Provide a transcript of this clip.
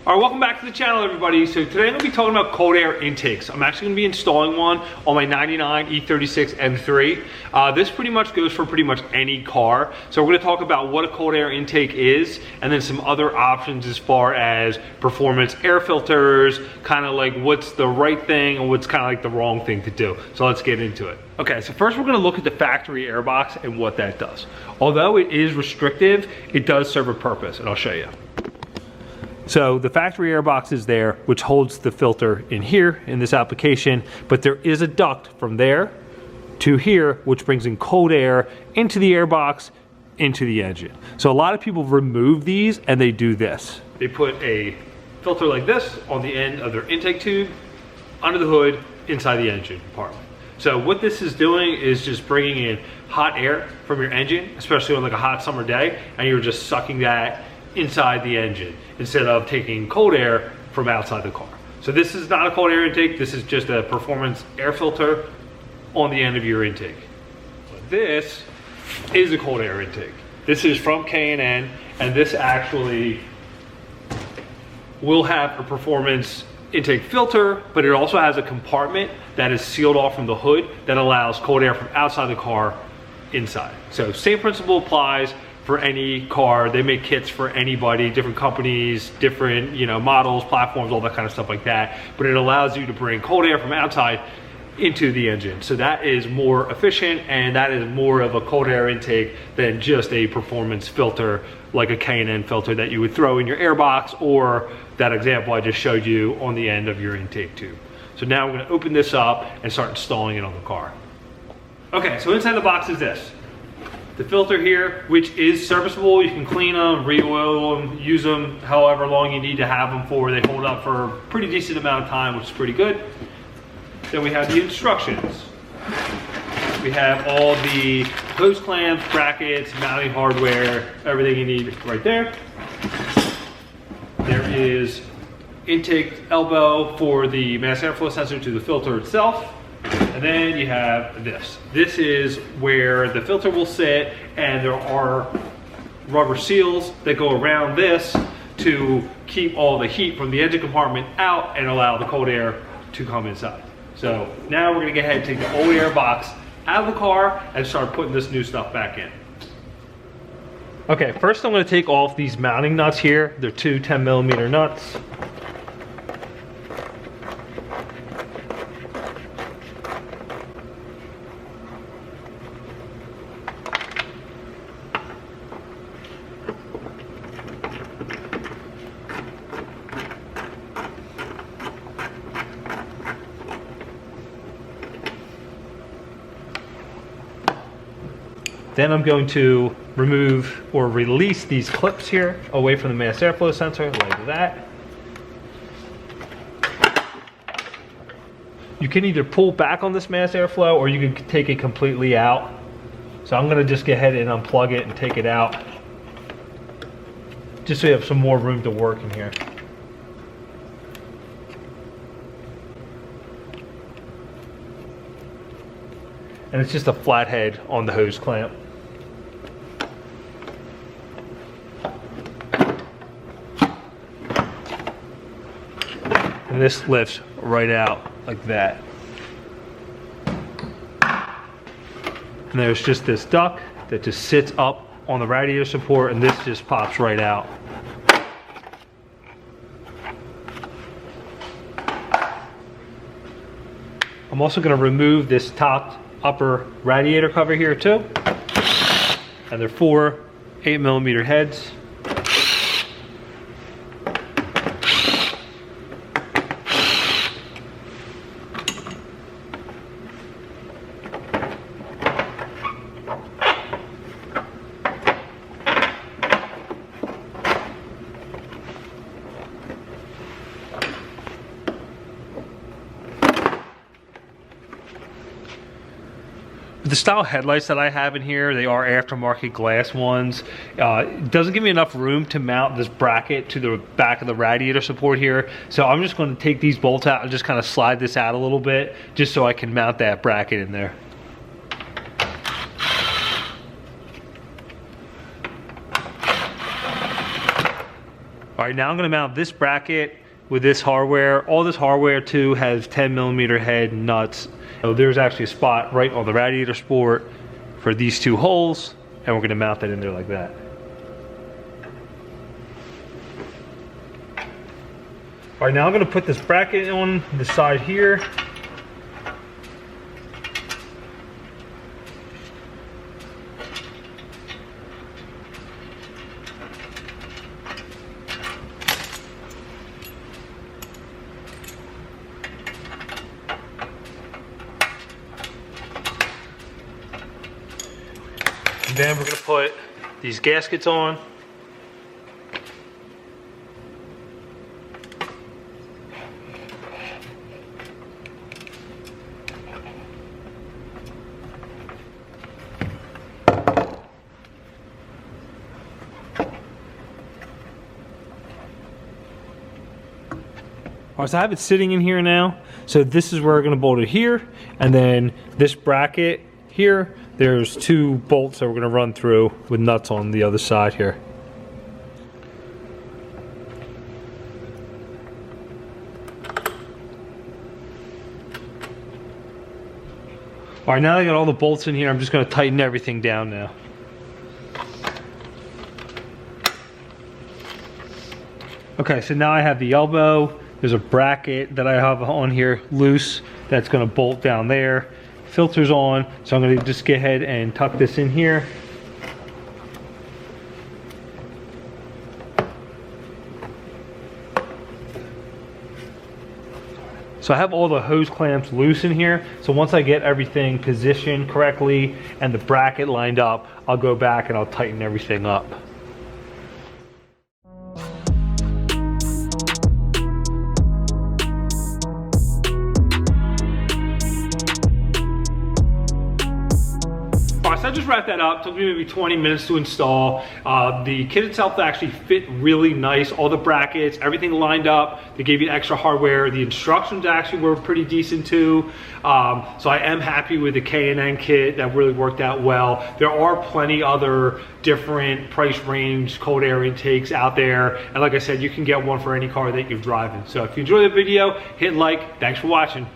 Alright, welcome back to the channel, everybody. So today I'm going to be talking about cold air intakes. I'm actually going to be installing one on my 99 E36 M3. This pretty much goes for pretty much any car. So we're going to talk about what a cold air intake is, and then some other options as far as performance air filters, kind of like what's the right thing and what's kind of like the wrong thing to do. So let's get into it. Okay, so first we're going to look at the factory air box and what that does. Although it is restrictive, it does serve a purpose, and I'll show you. So the factory air box is there, which holds the filter in here in this application, but there is a duct from there to here, which brings in cold air into the air box, into the engine. So a lot of people remove these and they do this. They put a filter like this on the end of their intake tube, under the hood, inside the engine compartment. So what this is doing is just bringing in hot air from your engine, especially on like a hot summer day, and you're just sucking that inside the engine instead of taking cold air from outside the car. So this is not a cold air intake, this is just a performance air filter on the end of your intake. But this is a cold air intake. This is from K&N, and this actually will have a performance intake filter, but it also has a compartment that is sealed off from the hood that allows cold air from outside the car inside. So same principle applies for any car. They make kits for anybody, different companies, different models, platforms, all that kind of stuff like that. But it allows you to bring cold air from outside into the engine. So that is more efficient, and that is more of a cold air intake than just a performance filter like a K&N filter that you would throw in your air box, or that example I just showed you on the end of your intake tube. So now we're going to open this up and start installing it on the car. Okay, so inside the box is this. The filter here, which is serviceable. You can clean them, re-oil them, use them however long you need to have them for. They hold up for a pretty decent amount of time, which is pretty good. Then we have the instructions. We have all the hose clamps, brackets, mounting hardware, everything you need right there. There is intake elbow for the mass airflow sensor to the filter itself. And then you have this. This is where the filter will sit, and there are rubber seals that go around this to keep all the heat from the engine compartment out and allow the cold air to come inside. So now we're gonna go ahead and take the old air box out of the car and start putting this new stuff back in. Okay, first I'm gonna take off these mounting nuts here. They're two 10mm nuts. Then I'm going to remove or release these clips here away from the mass airflow sensor, like that. You can either pull back on this mass airflow, or you can take it completely out. So I'm going to just go ahead and unplug it and take it out, just so you have some more room to work in here. And it's just a flathead on the hose clamp. And this lifts right out like that. And there's just this duct that just sits up on the radiator support, and this just pops right out. I'm also going to remove this top upper radiator cover here too. And they're 4 8mm heads. The style headlights that I have in here, they are aftermarket glass ones. It doesn't give me enough room to mount this bracket to the back of the radiator support here. So I'm just going to take these bolts out and just kind of slide this out a little bit, just so I can mount that bracket in there. All right, now I'm gonna mount this bracket with this hardware. All this hardware too has 10mm head nuts. So there's actually a spot right on the radiator sport for these two holes, and we're gonna mount that in there like that. All right, now I'm gonna put this bracket on the side here. And then we're gonna put these gaskets on. All right, so I have it sitting in here now. So this is where we're gonna bolt it here, and then this bracket here, there's two bolts that we're gonna run through with nuts on the other side here. All right, now that I got all the bolts in here, I'm just gonna tighten everything down now. Okay, so now I have the elbow. There's a bracket that I have on here loose that's gonna bolt down there. Filter's on, so I'm gonna just go ahead and tuck this in here. So I have all the hose clamps loose in here. So once I get everything positioned correctly and the bracket lined up, I'll go back and I'll tighten everything up. So I just wrapped that up. Took me maybe 20 minutes to install. The kit itself actually fit really nice. All the brackets, everything lined up. They gave you extra hardware. The instructions actually were pretty decent too. So I am happy with the K&N kit. That really worked out well. There are plenty other different price range cold air intakes out there. And like I said, you can get one for any car that you're driving. So if you enjoyed the video, hit like. Thanks for watching.